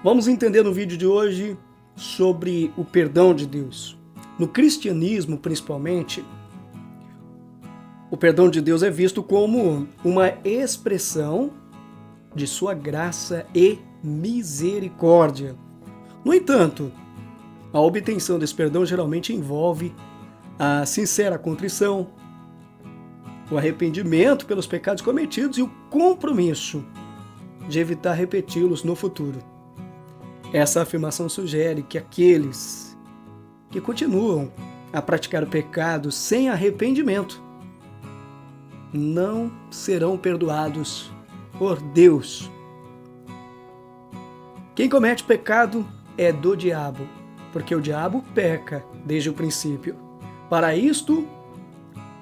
Vamos entender no vídeo de hoje sobre o perdão de Deus. No cristianismo, principalmente, o perdão de Deus é visto como uma expressão de sua graça e misericórdia. No entanto, a obtenção desse perdão geralmente envolve a sincera contrição, o arrependimento pelos pecados cometidos e o compromisso de evitar repeti-los no futuro. Essa afirmação sugere que aqueles que continuam a praticar o pecado sem arrependimento não serão perdoados por Deus. Quem comete pecado é do diabo, porque o diabo peca desde o princípio. Para isto,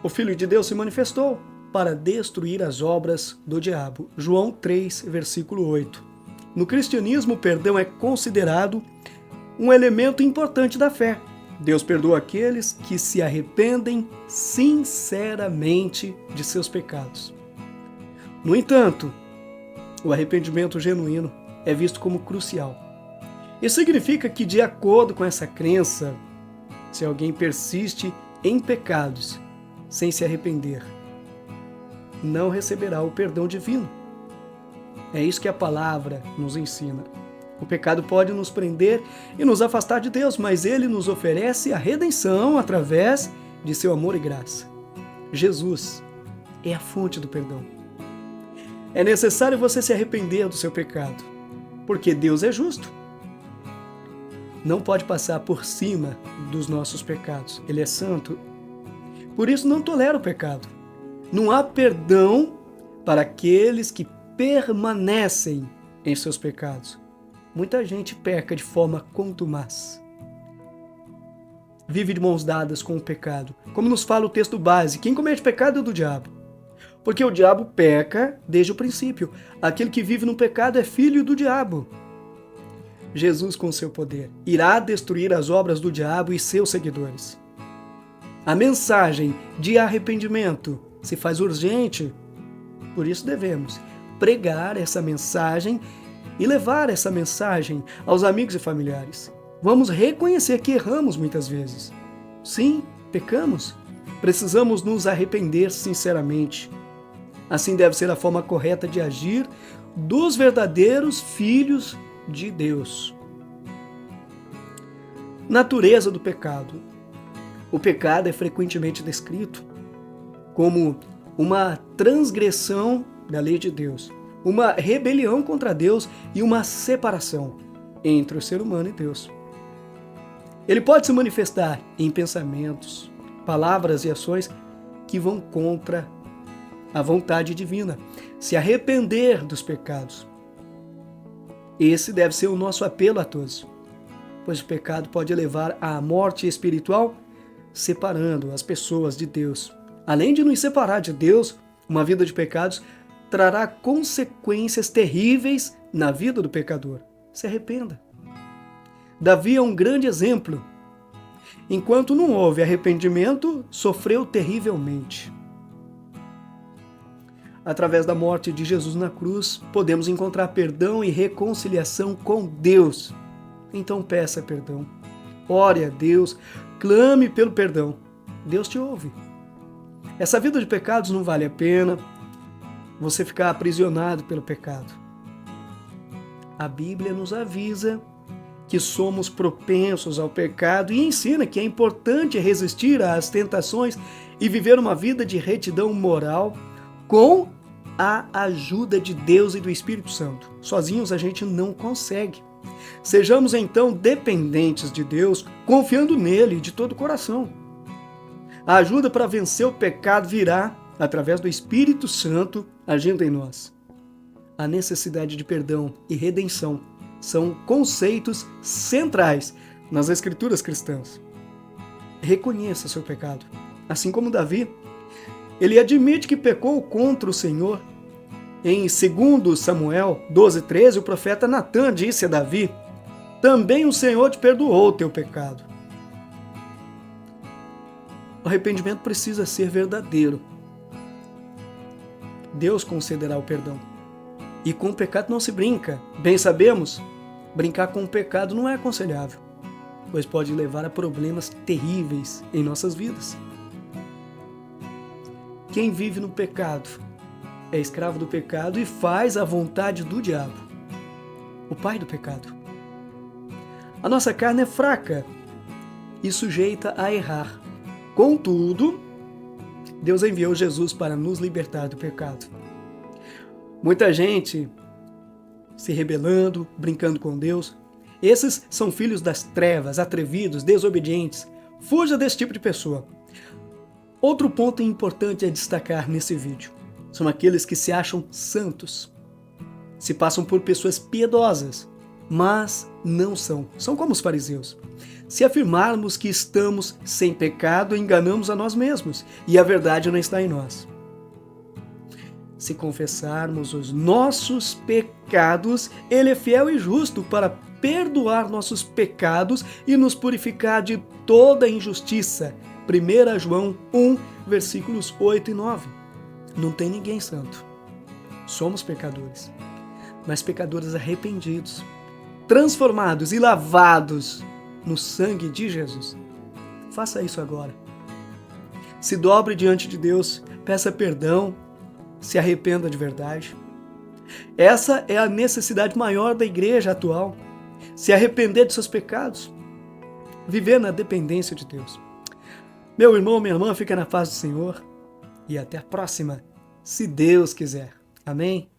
o Filho de Deus se manifestou para destruir as obras do diabo. João 3, versículo 8. No cristianismo, o perdão é considerado um elemento importante da fé. Deus perdoa aqueles que se arrependem sinceramente de seus pecados. No entanto, o arrependimento genuíno é visto como crucial. Isso significa que, de acordo com essa crença, se alguém persiste em pecados sem se arrepender, não receberá o perdão divino. É isso que a palavra nos ensina. O pecado pode nos prender e nos afastar de Deus, mas Ele nos oferece a redenção através de seu amor e graça. Jesus é a fonte do perdão. É necessário você se arrepender do seu pecado, porque Deus é justo. Não pode passar por cima dos nossos pecados. Ele é santo. Por isso não tolera o pecado. Não há perdão para aqueles que permanecem em seus pecados. Muita gente peca de forma contumaz. Vive de mãos dadas com o pecado. Como nos fala o texto base, quem comete pecado é do diabo. Porque o diabo peca desde o princípio. Aquele que vive no pecado é filho do diabo. Jesus, com seu poder, irá destruir as obras do diabo e seus seguidores. A mensagem de arrependimento se faz urgente. Por isso devemos pregar essa mensagem e levar essa mensagem aos amigos e familiares. Vamos reconhecer que erramos muitas vezes. Sim, pecamos. Precisamos nos arrepender sinceramente. Assim deve ser a forma correta de agir dos verdadeiros filhos de Deus. Natureza do pecado. O pecado é frequentemente descrito como uma transgressão da lei de Deus, uma rebelião contra Deus e uma separação entre o ser humano e Deus. Ele pode se manifestar em pensamentos, palavras e ações que vão contra a vontade divina. Se arrepender dos pecados. Esse deve ser o nosso apelo a todos, pois o pecado pode levar à morte espiritual, separando as pessoas de Deus. Além de nos separar de Deus, uma vida de pecados trará consequências terríveis na vida do pecador. Se arrependa. Davi é um grande exemplo. Enquanto não houve arrependimento, sofreu terrivelmente. Através da morte de Jesus na cruz, podemos encontrar perdão e reconciliação com Deus. Então peça perdão. Ore a Deus, clame pelo perdão. Deus te ouve. Essa vida de pecados não vale a pena você ficar aprisionado pelo pecado. A Bíblia nos avisa que somos propensos ao pecado e ensina que é importante resistir às tentações e viver uma vida de retidão moral com a ajuda de Deus e do Espírito Santo. Sozinhos a gente não consegue. Sejamos então dependentes de Deus, confiando nele de todo o coração. A ajuda para vencer o pecado virá através do Espírito Santo agindo em nós. A necessidade de perdão e redenção são conceitos centrais nas Escrituras cristãs. Reconheça seu pecado. Assim como Davi, ele admite que pecou contra o Senhor. Em 2 Samuel 12:13, o profeta Natã disse a Davi: também o Senhor te perdoou o teu pecado. O arrependimento precisa ser verdadeiro. Deus concederá o perdão. E com o pecado não se brinca. Bem sabemos Brincar com o pecado não é aconselhável, pois pode levar a problemas terríveis em nossas vidas. Quem vive no pecado é escravo do pecado e faz a vontade do diabo, o pai do pecado. A nossa carne é fraca e sujeita a errar. Contudo, Deus enviou Jesus para nos libertar do pecado. Muita gente se rebelando, brincando com Deus. Esses são filhos das trevas, atrevidos, desobedientes. Fuja desse tipo de pessoa. Outro ponto importante a destacar nesse vídeo são aqueles que se acham santos. Se passam por pessoas piedosas, mas não são. São como os fariseus. Se afirmarmos que estamos sem pecado, enganamos a nós mesmos e a verdade não está em nós. Se confessarmos os nossos pecados, Ele é fiel e justo para perdoar nossos pecados e nos purificar de toda injustiça. 1 João 1, versículos 8 e 9. Não tem ninguém santo. Somos pecadores, mas pecadores arrependidos, transformados e lavados no sangue de Jesus. Faça isso agora. Se dobre diante de Deus, peça perdão, se arrependa de verdade. Essa é a necessidade maior da igreja atual. Se arrepender de seus pecados, viver na dependência de Deus. Meu irmão, minha irmã, fica na paz do Senhor e até a próxima, se Deus quiser. Amém?